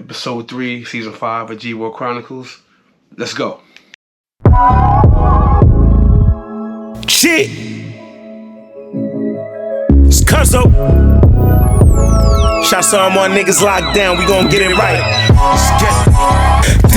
Episode 3, Season 5 of G-World Chronicles. Let's go. Shit! It's Cuzzo. Shouts to all my niggas locked down, we gon' get it right. Let's get it.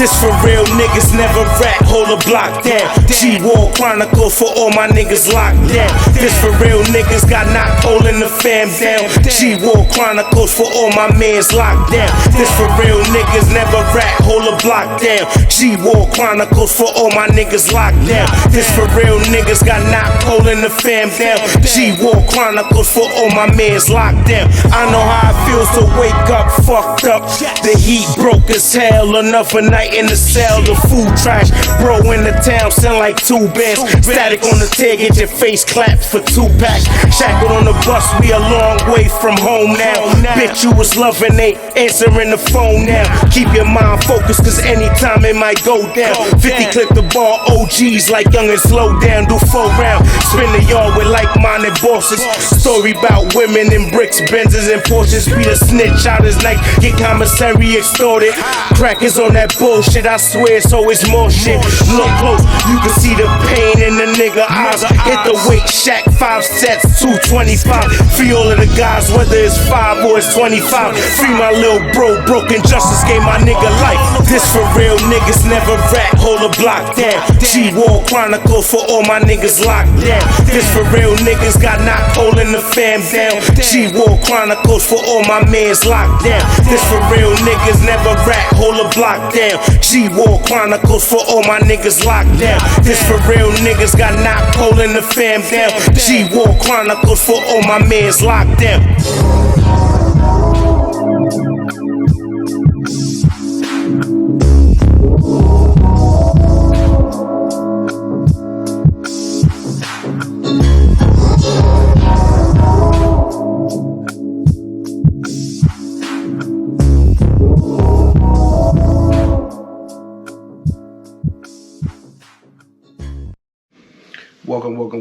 This for real niggas, never rap, hold a block down. G-World Chronicles for all my niggas locked down. This for real niggas, got knocked holding the fam down. G-World Chronicles for all my mans locked down. This for real niggas, never rap, hold a block down. G-World Chronicles for all my niggas locked down. This for real niggas, got knocked holding the fam down. G-World Chronicles for all my mans locked down. I know how it feels to wake up fucked up. The heat broke as hell, another night in the cell. The food trash, bro in the town, sound like 2 bands. Static on the tail, get your face clapped for 2 packs. Shackled on the bus, we a long way from home now. Bitch, you was loving, ain't answering the phone now. Keep your mind focused, cause anytime it might go down. 50 clip the ball, OGs like young and slow down. Do 4 rounds, spin the yard with like-minded bosses. Story about women in bricks, Benzes and Porsches. Be the snitch out his night, get commissary extorted. Crackers on that bullshit, I swear, so it's more shit. Look close, you can see the pain in the nigga eyes. Hit the weight shack, 5 sets, 225. Free all of the guys, whether it's 5 or it's 25. Free my little bro, broken justice gave my nigga life. This for real niggas, never rap, hold a block down. G-World Chronicles for all my niggas locked down. This for real niggas, got knocked holding the fam down. G-World Chronicles for all my mans locked down. This for real niggas, never rap, hold a block down. G-World Chronicles for all my niggas locked down. This for real niggas, got knocked holding the fam down. G-World Chronicles for all my mans locked down.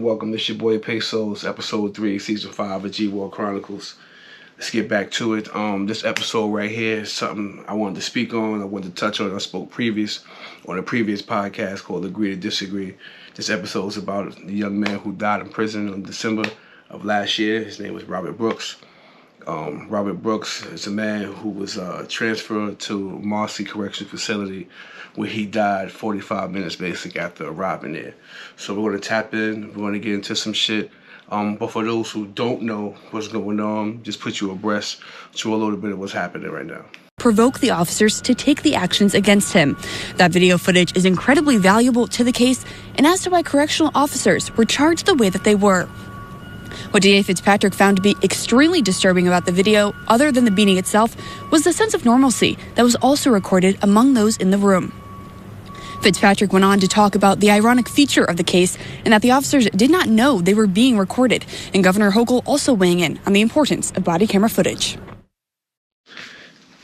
Welcome. This your boy Pesos, Episode 3, Season 5 of G-World Chronicles. Let's get back to it. This episode right here is something I wanted to speak on. I wanted to touch on. I spoke on a previous podcast called Agree to Disagree. This episode is about the young man who died in prison in December of last year. His name was Robert Brooks. Robert Brooks is a man who was transferred to Marcy Correctional Facility, where he died 45 minutes basically after arriving there. So we're going to tap in, we're going to get into some shit. But for those who don't know what's going on, just put you abreast to a little bit of what's happening right now. Provoke the officers to take the actions against him. That video footage is incredibly valuable to the case and as to why correctional officers were charged the way that they were. What DA Fitzpatrick found to be extremely disturbing about the video, other than the beating itself, was the sense of normalcy that was also recorded among those in the room. Fitzpatrick went on to talk about the ironic feature of the case and that the officers did not know they were being recorded, and Governor Hochul also weighing in on the importance of body camera footage.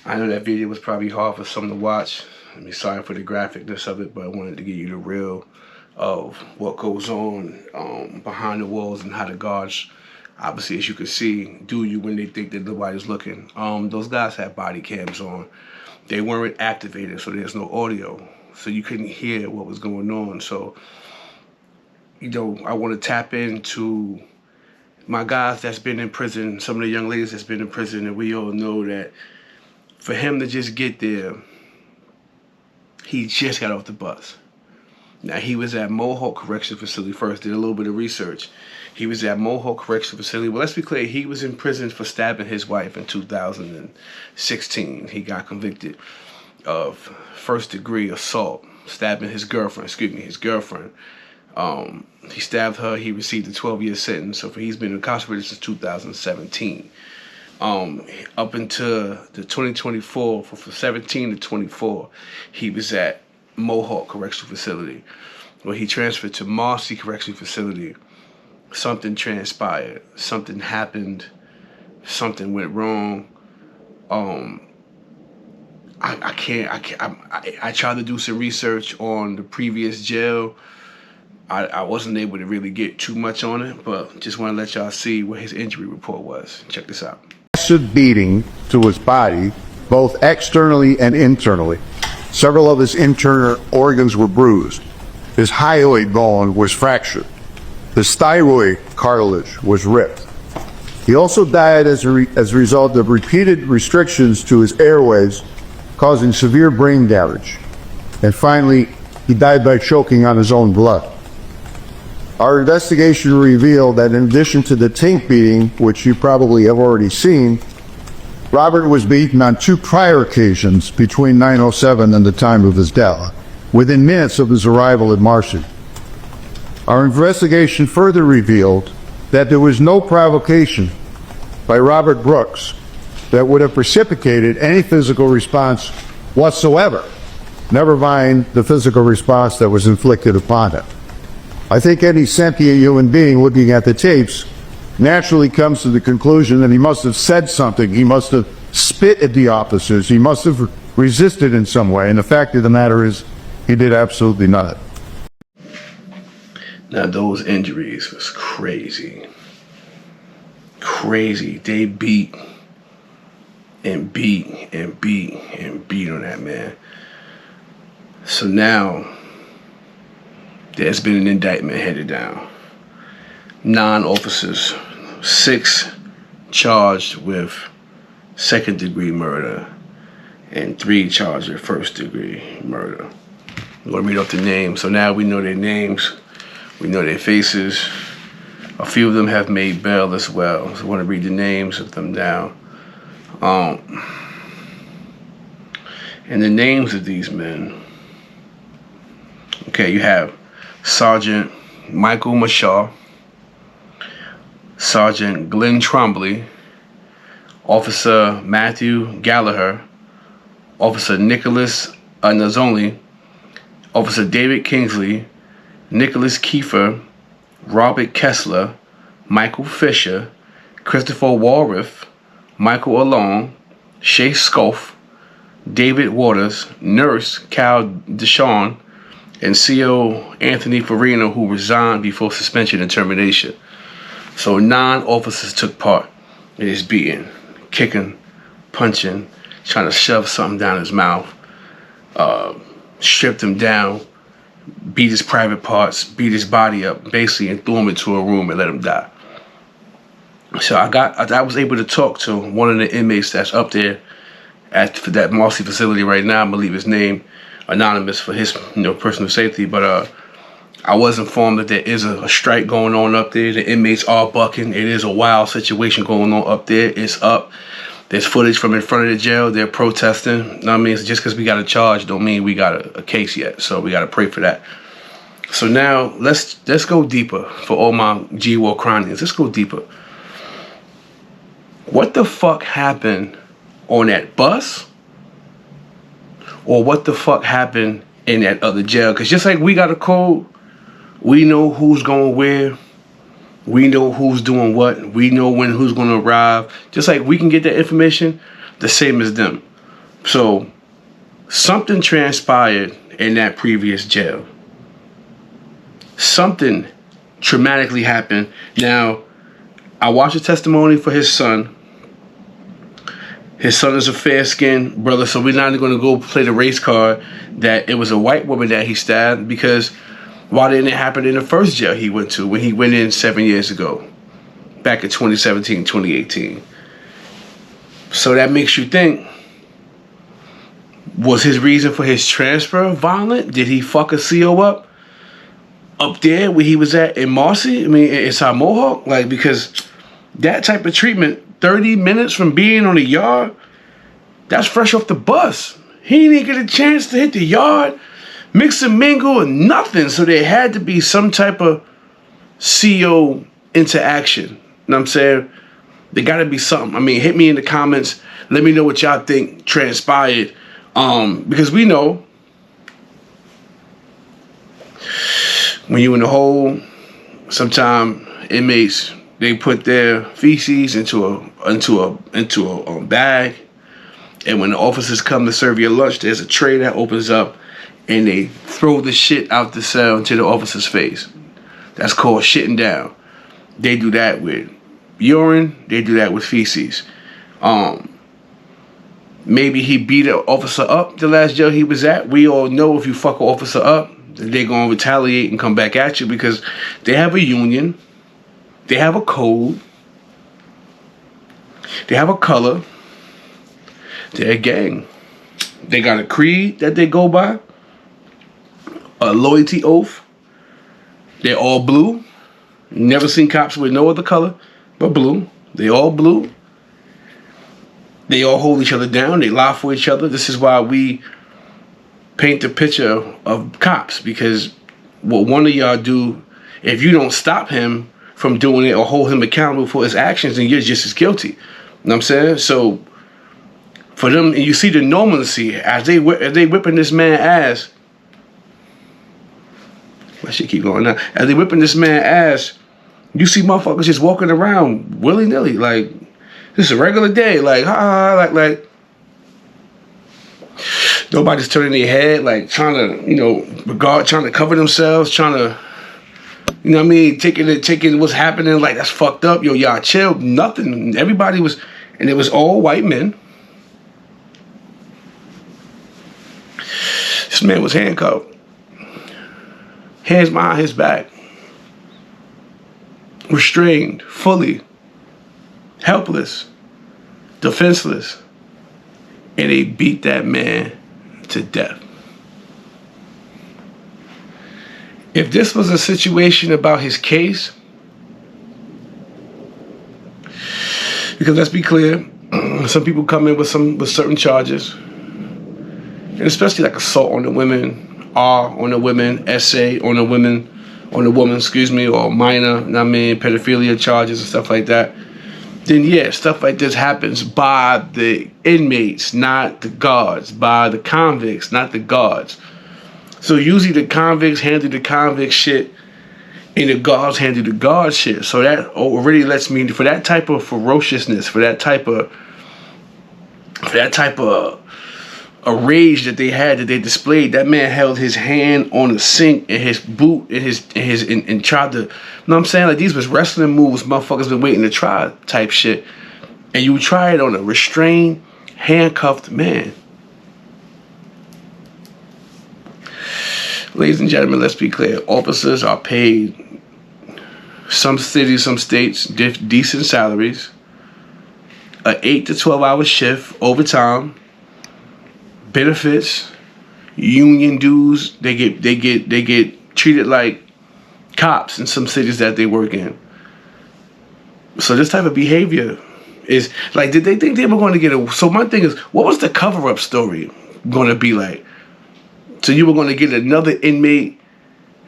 I know that video was probably hard for some to watch. Sorry for the graphicness of it, but I wanted to give you the real of what goes on behind the walls and how the guards, obviously, as you can see, do you when they think that nobody's looking. Those guys had body cams on. They weren't activated, so there's no audio. So you couldn't hear what was going on. So, I want to tap into my guys that's been in prison, some of the young ladies that's been in prison, and we all know that for him to just get there, he just got off the bus. Now, he was at Mohawk Correctional Facility first, did a little bit of research. He was at Mohawk Correctional Facility. Well, let's be clear, he was in prison for stabbing his wife in 2016. He got convicted of first-degree assault, stabbing his girlfriend. He stabbed her. He received a 12-year sentence. So he's been incarcerated since 2017. Up until the 2024, from 17 to 24, he was at Mohawk Correctional Facility. When he transferred to Marcy Correctional Facility, something transpired. Something happened. Something went wrong. I tried to do some research on the previous jail. I wasn't able to really get too much on it, but just want to let y'all see what his injury report was. Check this out. Massive beating to his body both externally and internally. Several of his internal organs were bruised. His hyoid bone was fractured. His thyroid cartilage was ripped. He also died as a result of repeated restrictions to his airways, causing severe brain damage. And finally, he died by choking on his own blood. Our investigation revealed that in addition to the tank beating, which you probably have already seen, Robert was beaten on 2 prior occasions between 9/07 and the time of his death, within minutes of his arrival at Marcy. Our investigation further revealed that there was no provocation by Robert Brooks that would have precipitated any physical response whatsoever, never mind the physical response that was inflicted upon him. I think any sentient human being looking at the tapes naturally comes to the conclusion that he must have said something, he must have spit at the officers, he must have resisted in some way, and the fact of the matter is, he did absolutely nothing. Now those injuries was crazy. Crazy. They beat and beat and beat and beat on that man. So now there's been an indictment headed down. 9 officers, 6 charged with second-degree murder and 3 charged with first-degree murder. I'm going to read off the names. So now we know their names. We know their faces. A few of them have made bail as well. So I want to read the names of them down. And the names of these men. Okay, you have Sergeant Michael Mashaw, Sergeant Glenn Trombley, Officer Matthew Gallagher, Officer Nicholas Nazoli, Officer David Kingsley, Nicholas Kiefer, Robert Kessler, Michael Fisher, Christopher Walrath, Michael Alone, Shay Scoff, David Waters, Nurse Cal Deshawn, and CO Anthony Farina, who resigned before suspension and termination. So 9 officers took part in his beating, kicking, punching, trying to shove something down his mouth, stripped him down, beat his private parts, beat his body up, basically, and threw him into a room and let him die. So I was able to talk to one of the inmates that's up there at that Marcy facility right now. I'm gonna leave his name anonymous for his personal safety, but I was informed that there is a strike going on up there. The inmates are bucking. It is a wild situation going on up there. It's up. There's footage from in front of the jail. They're protesting. You know what I mean? Just because we got a charge don't mean we got a case yet. So we got to pray for that. So now let's go deeper for all my G-War Chronians. Let's go deeper. What the fuck happened on that bus? Or what the fuck happened in that other jail? Because just like we got a code, we know who's going where. We know who's doing what. We know who's going to arrive. Just like we can get that information, the same as them. So something transpired in that previous jail. Something traumatically happened. Now, I watched a testimony for his son. His son is a fair-skinned brother, so we're not going to go play the race card that it was a white woman that he stabbed, because why didn't it happen in the first jail he went to when he went in 7 years ago, back in 2017, 2018? So that makes you think, was his reason for his transfer violent? Did he fuck a CO up there where he was at in Marcy? I mean, inside Mohawk? Like, because that type of treatment, 30 minutes from being on the yard, that's fresh off the bus. He didn't get a chance to hit the yard, mix and mingle, or nothing. So there had to be some type of CO interaction. You know what I'm saying? There got to be something. I mean, hit me in the comments. Let me know what y'all think transpired. Because we know when you in the hole, sometimes inmates, they put their feces into a bag, and when the officers come to serve your lunch, there's a tray that opens up, and they throw the shit out the cell into the officer's face. That's called shitting down. They do that with urine. They do that with feces. Maybe he beat an officer up the last jail he was at. We all know if you fuck an officer up, they're going to retaliate and come back at you because they have a union, they have a code, they have a color, they're a gang. They got a creed that they go by, a loyalty oath. They're all blue. Never seen cops with no other color but blue. They all blue. They all hold each other down. They lie for each other. This is why we paint the picture of cops, because what one of y'all do, if you don't stop him from doing it or hold him accountable for his actions, then you're just as guilty. You know what I'm saying? So for them, and you see the normalcy as they whipping this man ass. I should keep going now. As they whipping this man ass, you see motherfuckers just walking around willy nilly, like this is a regular day, like like nobody's turning their head, like trying to, trying to cover themselves, trying to, you know what I mean, taking what's happening, like that's fucked up. Yo, y'all chill. Nothing. Everybody was, and it was all white men. This man was handcuffed, hands behind his back, restrained, fully, helpless, defenseless, and they beat that man to death. If this was a situation about his case, because let's be clear, some people come in with certain charges, and especially like assault on the women, R on the women, SA on the women, or minor, pedophilia charges and stuff like that, then yeah, stuff like this happens by the inmates, not the guards, by the convicts, not the guards. So usually the convicts handle the convict shit and the guards handle the guard shit. So that already lets me, for that type of ferociousness, for that type of a rage that they had, that they displayed, that man held his hand on the sink and his boot and tried to, you know what I'm saying? Like these was wrestling moves motherfuckers been waiting to try type shit. And you try it on a restrained, handcuffed man. Ladies and gentlemen, let's be clear. Officers are paid, some cities, some states, decent salaries, an 8 to 12 hour shift, overtime, benefits, union dues. They get treated like cops in some cities that they work in. So this type of behavior is like, did they think they were going to get a? So my thing is, what was the cover-up story going to be like? So you were going to get another inmate,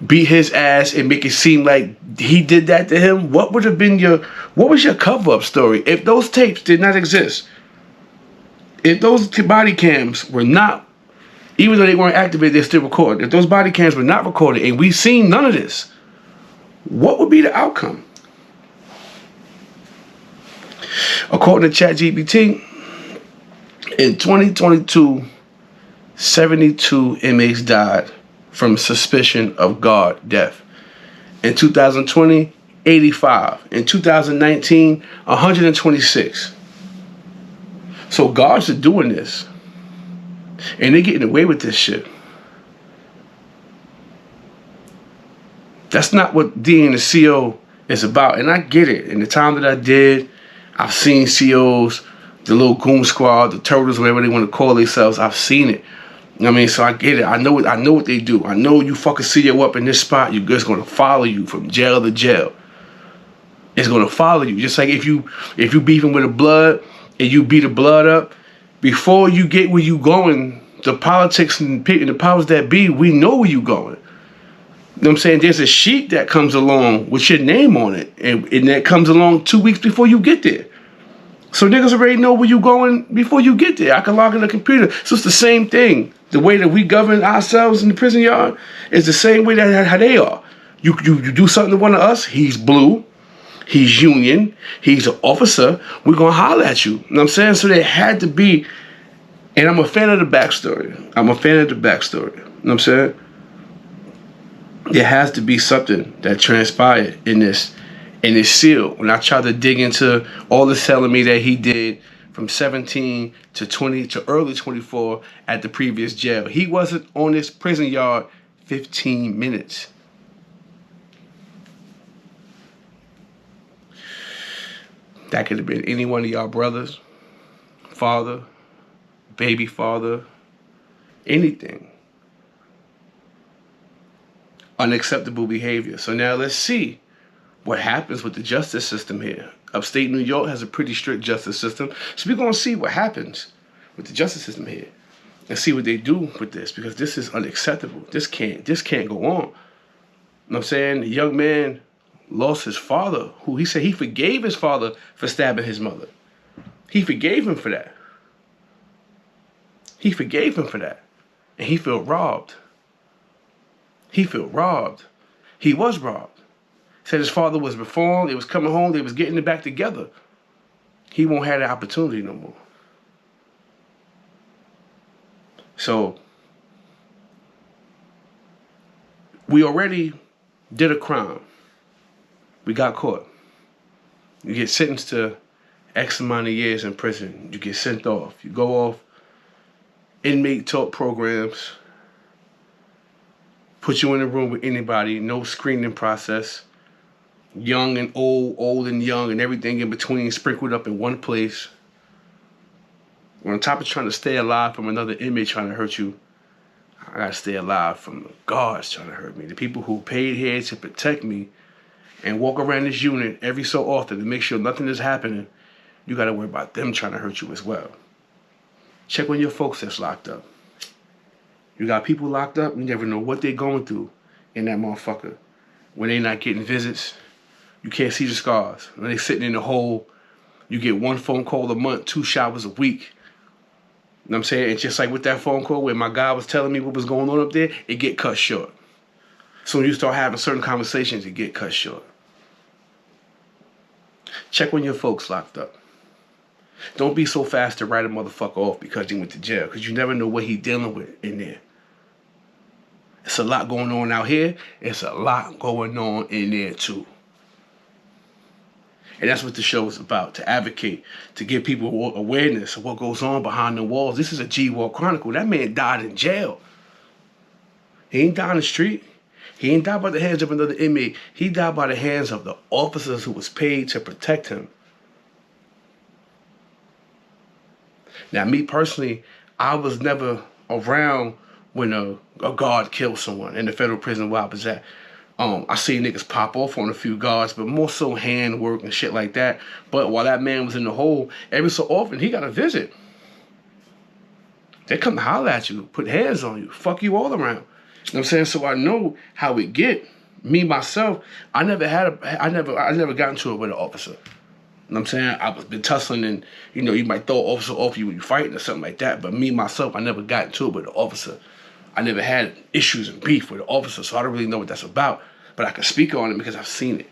beat his ass, and make it seem like he did that to him? What was your cover-up story? If those tapes did not exist, if those body cams were not, even though they weren't activated, they're still recorded. If those body cams were not recorded and we've seen none of this, what would be the outcome? According to ChatGPT, in 2022, 72 inmates died from suspicion of guard death. In 2020, 85. In 2019, 126. So guards are doing this, and they're getting away with this shit. That's not what being a CO is about, and I get it. In the time that I did, I've seen COs, the little goon squad, the turtles, whatever they want to call themselves. I've seen it. I mean, so I get it. I know what they do. I know you fucking CO up in this spot, it's gonna follow you from jail to jail. It's gonna follow you. Just like if you beefing with a blood and you beat a blood up, before you get where you going, the politics and the powers that be, we know where you going. You know what I'm saying? There's a sheet that comes along with your name on it, and that comes along 2 weeks before you get there. So niggas already know where you going before you get there. I can log in the computer. So it's the same thing. The way that we govern ourselves in the prison yard is the same way that how they are. You do something to one of us, he's blue, he's union, he's an officer, we're going to holler at you. You know what I'm saying? So there had to be, and I'm a fan of the backstory. You know what I'm saying? There has to be something that transpired in this seal. When I tried to dig into all the telling me that he did from 17 to 20 to early 24 at the previous jail. He wasn't on this prison yard 15 minutes. That could have been any one of y'all brothers, father, baby father, anything. Unacceptable behavior. So now let's see what happens with the justice system here. Upstate New York has a pretty strict justice system. So we're going to see what happens with the justice system here and see what they do with this, because this is unacceptable. This can't go on. You know what I'm saying? The young man lost his father, who he said he forgave his father for stabbing his mother. He forgave him for that. He forgave him for that. And he felt robbed. He felt robbed. He was robbed. Said his father was reformed, they was coming home, they was getting it back together. He won't have that opportunity no more. So, we already did a crime. We got caught. You get sentenced to X amount of years in prison. You get sent off. You go off inmate talk programs. Put you in a room with anybody. No screening process. Young and old, old and young, and everything in between sprinkled up in one place. On top of trying to stay alive from another inmate trying to hurt you, I gotta stay alive from the guards trying to hurt me. The people who paid here to protect me and walk around this unit every so often to make sure nothing is happening. You gotta worry about them trying to hurt you as well. Check on your folks that's locked up. You got people locked up, you never know what they're going through in that motherfucker. When they not getting visits, you can't see the scars. When they sitting in the hole, you get one phone call a month, 2 showers a week. You know what I'm saying? It's just like with that phone call where my guy was telling me what was going on up there, it get cut short. So when you start having certain conversations, it get cut short. Check when your folks locked up. Don't be so fast to write a motherfucker off because he went to jail, because you never know what he dealing with in there. It's a lot going on out here. It's a lot going on in there too. And that's what the show is about, to advocate, to give people awareness of what goes on behind the walls. This is a G-Wall Chronicle. That man died in jail. He ain't died on the street. He ain't died by the hands of another inmate. He died by the hands of the officers who was paid to protect him. Now, me personally, I was never around when a guard killed someone in the federal prison where I was at. I seen niggas pop off on a few guards, but more so hand work and shit like that. But while that man was in the hole, every so often he got a visit. They come to holler at you, put hands on you, fuck you all around. You know what I'm saying? So I know how it get. Me, myself, I never got into it with an officer. You know what I'm saying? I was been tussling and, you might throw an officer off you when you fighting or something like that. But me, myself, I never got into it with an officer. I never had issues and beef with an officer, so I don't really know what that's about. But I can speak on it because I've seen it.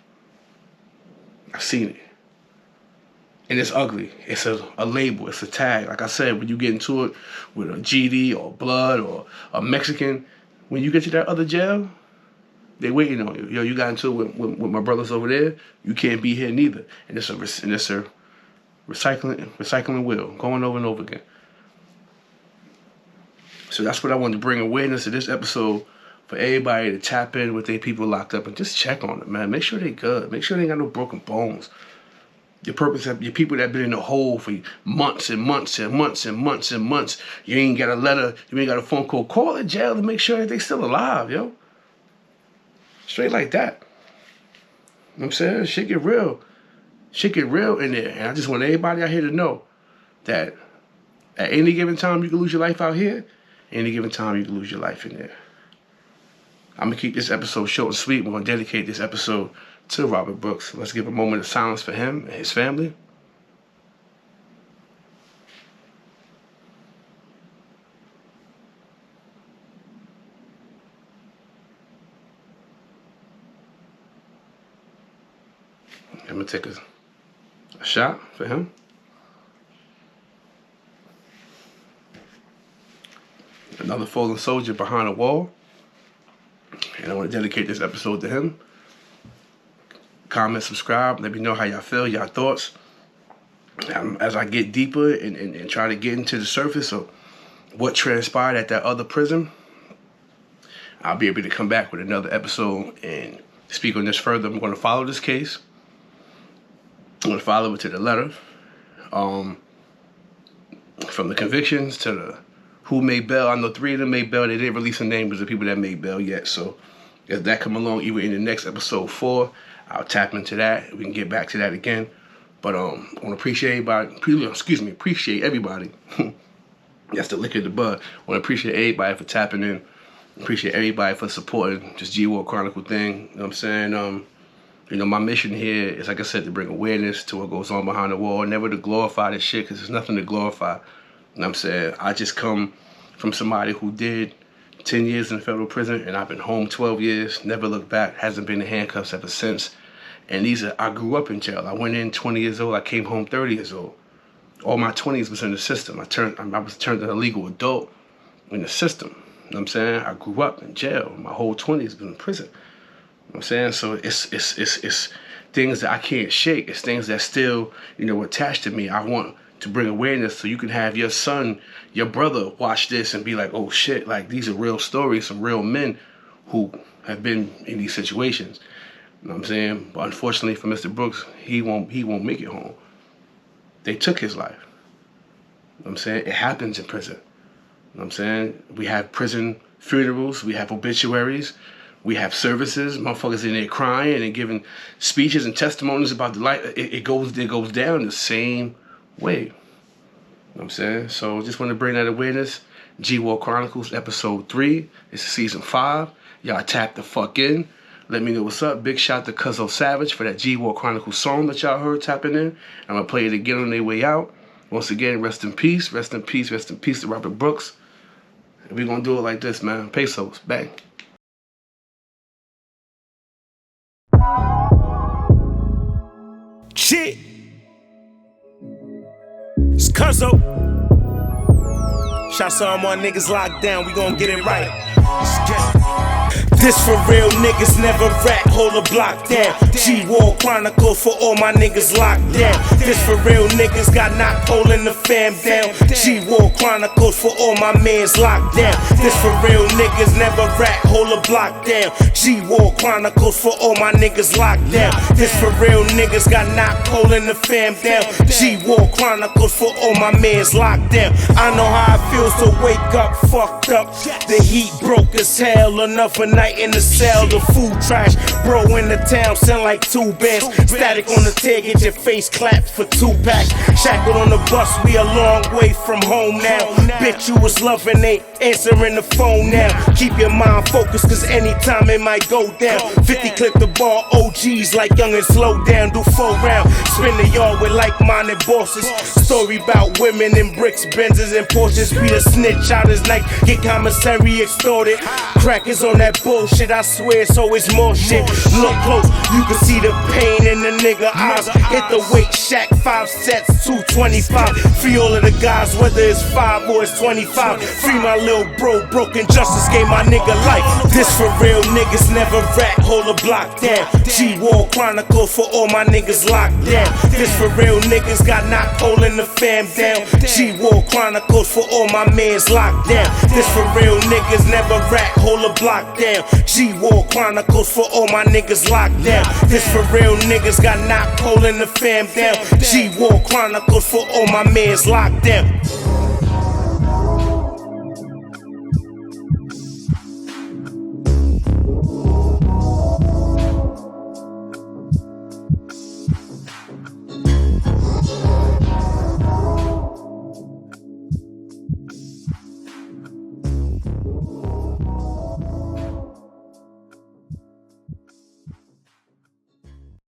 I've seen it. And it's ugly. It's a label. It's a tag. Like I said, when you get into it with a GD or blood or a Mexican, when you get to that other jail, they waiting on you. Yo, you got into it with my brothers over there. You can't be here neither. And it's a recycling wheel going over and over again. So that's what I wanted to bring awareness to this episode, for everybody to tap in with their people locked up and just check on them, man. Make sure they good. Make sure they ain't got no broken bones. Your people that been in the hole for months and months and months and months and months. You ain't got a letter. You ain't got a phone call. Call the jail to make sure that they still alive, yo. Straight like that. You know what I'm saying? Shit get real. Shit get real in there. And I just want everybody out here to know that at any given time you can lose your life out here. Any given time you can lose your life in there. I'm going to keep this episode short and sweet. We're going to dedicate this episode to Robert Brooks. Let's give a moment of silence for him and his family. I'm going to take a shot for him. Another fallen soldier behind a wall. And I want to dedicate this episode to him. Comment, subscribe. Let me know how y'all feel, y'all thoughts. as I get deeper and try to get into the surface of what transpired at that other prison, I'll be able to come back with another episode and speak on this further. I'm going to follow this case. I'm going to follow it to the letter. From the convictions to the who made bail. I know 3 of them made bail. They didn't release the names of the people that made bail yet. So as that come along, either in the next episode 4, I'll tap into that. We can get back to that again. But I want to appreciate everybody. Appreciate everybody. That's the lick of the bud. I want to appreciate everybody for tapping in. Appreciate everybody for supporting this G-War Chronicle thing. You know what I'm saying? My mission here is, like I said, to bring awareness to what goes on behind the wall. Never to glorify this shit, because there's nothing to glorify. You know what I'm saying? I just come from somebody who did 10 years in federal prison, and I've been home 12 years, never looked back, hasn't been in handcuffs ever since. And I grew up in jail. I went in 20 years old, I came home 30 years old. All my 20s was in the system. I was turned an illegal adult in the system. You know what I'm saying? I grew up in jail. My whole 20s been in prison. You know what I'm saying? So it's things that I can't shake. It's things that still, attached to me. I want to bring awareness so you can have your son, your brother watch this and be like, oh shit, like these are real stories, some real men who have been in these situations. You know what I'm saying? But unfortunately for Mr. Brooks, he won't make it home. They took his life. You know what I'm saying? It happens in prison. You know what I'm saying? We have prison funerals, we have obituaries, we have services, motherfuckers in there crying and giving speeches and testimonies about the life. It goes down the same way. You know what I'm saying? So just want to bring that awareness. G-War Chronicles episode 3. It's season 5. Y'all tap the fuck in. Let me know what's up. Big shout to Cuzzo Savage for that G-War Chronicles song that y'all heard tapping in. I'm going to play it again on their way out. Once again, rest in peace, rest in peace, rest in peace to Robert Brooks. And we're going to do it like this, man. Pesos. Bang. Shit. It's Cuzzo. Shouts to all my niggas locked down. We gon' get it right. Let's get it. This for real niggas, never rap, hold a block down. G-War Chronicles for all my niggas locked down. This for real niggas, got knocked holding the fam down. G-War Chronicles for all my mans locked down. This for real niggas, never rap, hold a block down. G-War Chronicles for all my niggas locked down. This for real niggas, got knocked holding the fam down. G-War Chronicles for all my mans locked down. I know how it feels to wake up fucked up. The heat broke as hell, another night in the cell, the food trash. Bro in the town, sound like 2 bands. Static on the tail, get your face clapped for 2 packs. Shackled on the bus, we a long way from home now. Bitch, you was loving, ain't answering the phone now. Keep your mind focused, cause anytime it might go down. 50 clip the ball, OGs like young and slow down. Do 4 rounds, spin the yard with like-minded bosses. Story about women in bricks, Benzes and Porsches. Be the snitch out his night, get commissary extorted. Crackers on that bullshit, I swear it's always more shit. Look close, you can see the pain in the nigga eyes. Hit the weight shack, 5 sets, 225. Free all of the guys, whether it's 5 or it's 25. Free my little bro, broken justice gave my nigga life. This for real niggas, never rap, hold a block down. G-War Chronicles for all my niggas locked down. This for real niggas, got knocked holding the fam down. G-War Chronicles for all my mans locked down. This for real niggas, never rap, hold a block down. G-War Chronicles for all my niggas locked down. This for real niggas, got knocked holding the fam down. G-War Chronicles for all my mans locked down.